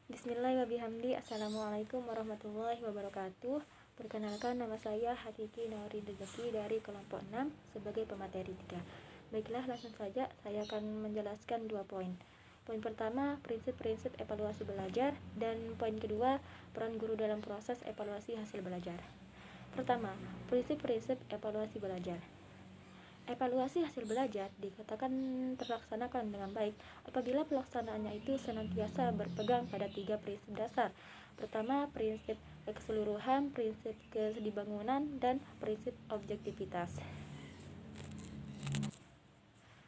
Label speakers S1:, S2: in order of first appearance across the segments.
S1: Bismillahirrahmanirrahim. Assalamualaikum warahmatullahi wabarakatuh. Perkenalkan, nama saya Hakiki Nauri Rezeki dari kelompok 6 sebagai pemateri 3. Baiklah, langsung saja saya akan menjelaskan 2 poin. Poin pertama, prinsip-prinsip evaluasi belajar, dan poin kedua, peran guru dalam proses evaluasi hasil belajar. Pertama, prinsip-prinsip evaluasi belajar. Evaluasi hasil belajar dikatakan terlaksanakan dengan baik apabila pelaksanaannya itu senantiasa berpegang pada 3 prinsip dasar. Pertama, prinsip keseluruhan, prinsip kesinambungan, dan prinsip objektivitas.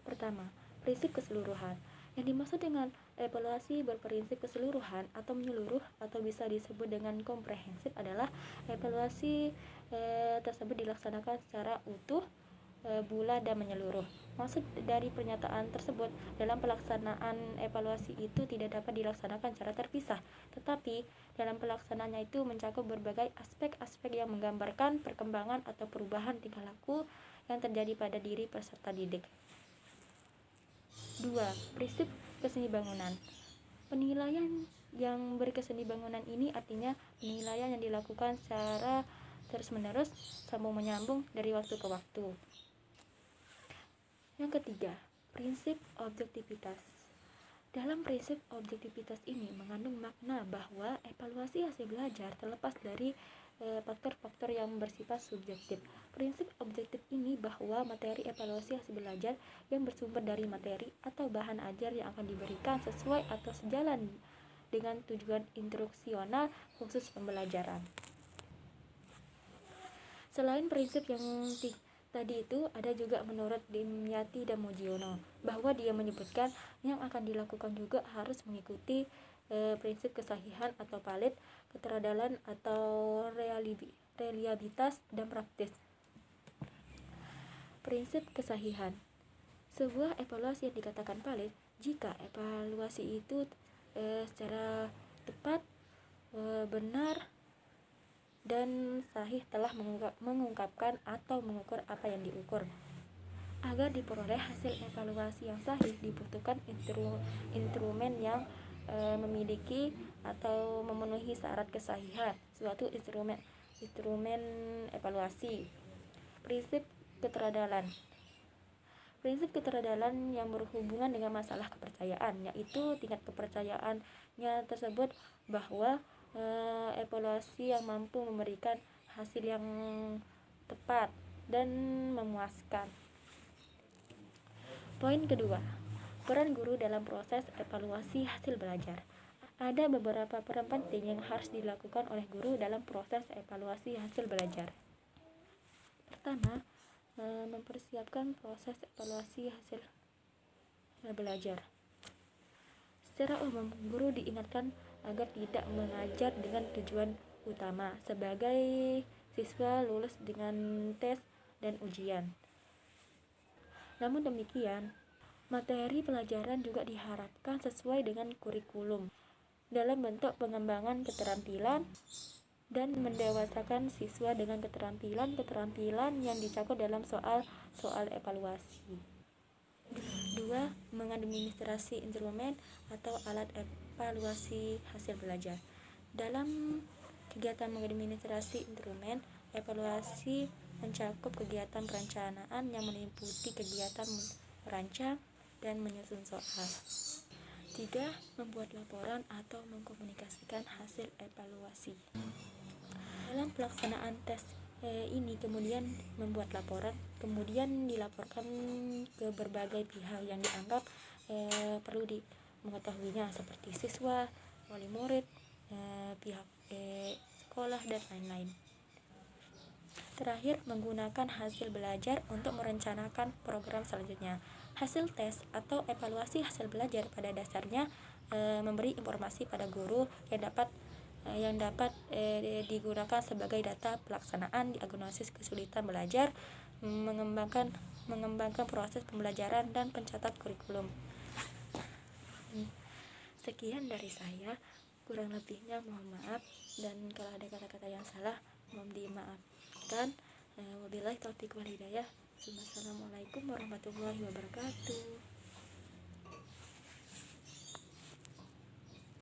S1: Pertama, prinsip keseluruhan. Yang dimaksud dengan evaluasi berprinsip keseluruhan atau menyeluruh atau bisa disebut dengan komprehensif adalah evaluasi tersebut dilaksanakan secara utuh, bulat, dan menyeluruh. Maksud dari pernyataan tersebut, dalam pelaksanaan evaluasi itu tidak dapat dilaksanakan secara terpisah, tetapi dalam pelaksanaannya itu mencakup berbagai aspek-aspek yang menggambarkan perkembangan atau perubahan tingkah laku yang terjadi pada diri peserta didik. 2. Prinsip kesinambungan. Penilaian yang berkesinambungan ini artinya penilaian yang dilakukan secara terus-menerus, sambung menyambung dari waktu ke waktu. Yang ketiga, prinsip objektivitas. Dalam prinsip objektivitas ini mengandung makna bahwa evaluasi hasil belajar terlepas dari faktor-faktor yang bersifat subjektif. Prinsip objektif ini bahwa materi evaluasi hasil belajar yang bersumber dari materi atau bahan ajar yang akan diberikan sesuai atau sejalan dengan tujuan instruksional khusus pembelajaran. Selain prinsip yang tadi itu, ada juga menurut Dimyati dan Mujiono bahwa dia menyebutkan yang akan dilakukan juga harus mengikuti prinsip kesahihan atau valid, keteradalan atau reliabilitas, dan praktis. Prinsip kesahihan. Sebuah evaluasi yang dikatakan valid jika evaluasi itu secara tepat, benar, dan sahih telah mengungkapkan atau mengukur apa yang diukur. Agar diperoleh hasil evaluasi yang sahih dibutuhkan instrumen yang memiliki atau memenuhi syarat kesahihan suatu instrumen evaluasi. Prinsip keteradalan. Prinsip keteradalan yang berhubungan dengan masalah kepercayaan, yaitu tingkat kepercayaannya tersebut bahwa evaluasi yang mampu memberikan hasil yang tepat dan memuaskan. Poin kedua, peran guru dalam proses evaluasi hasil belajar. Ada beberapa peran penting yang harus dilakukan oleh guru dalam proses evaluasi hasil belajar. Pertama, mempersiapkan proses evaluasi hasil belajar. Secara umum, guru diingatkan agar tidak mengajar dengan tujuan utama sebagai siswa lulus dengan tes dan ujian. Namun demikian, materi pelajaran juga diharapkan sesuai dengan kurikulum dalam bentuk pengembangan keterampilan dan mendewasakan siswa dengan keterampilan yang dicakup dalam soal evaluasi. 2. Mengadministrasi instrumen atau alat evaluasi hasil belajar. Dalam kegiatan mengadministrasi instrumen evaluasi mencakup kegiatan perencanaan yang meliputi kegiatan merancang dan menyusun soal. 3. Membuat laporan atau mengkomunikasikan hasil evaluasi. Dalam pelaksanaan tes ini kemudian membuat laporan, kemudian dilaporkan ke berbagai pihak yang dianggap perlu mengetahuinya, seperti siswa, wali murid, pihak sekolah, dan lain-lain. Terakhir, menggunakan hasil belajar untuk merencanakan program selanjutnya. Hasil tes atau evaluasi hasil belajar pada dasarnya memberi informasi pada guru yang dapat digunakan sebagai data pelaksanaan diagnosis kesulitan belajar, mengembangkan proses pembelajaran, dan pencatat kurikulum. Sekian dari saya, kurang lebihnya mohon maaf, dan kalau ada kata-kata yang salah mohon dimaafkan. Wabillahi taufiq wal hidayah. Wassalamualaikum warahmatullahi wabarakatuh.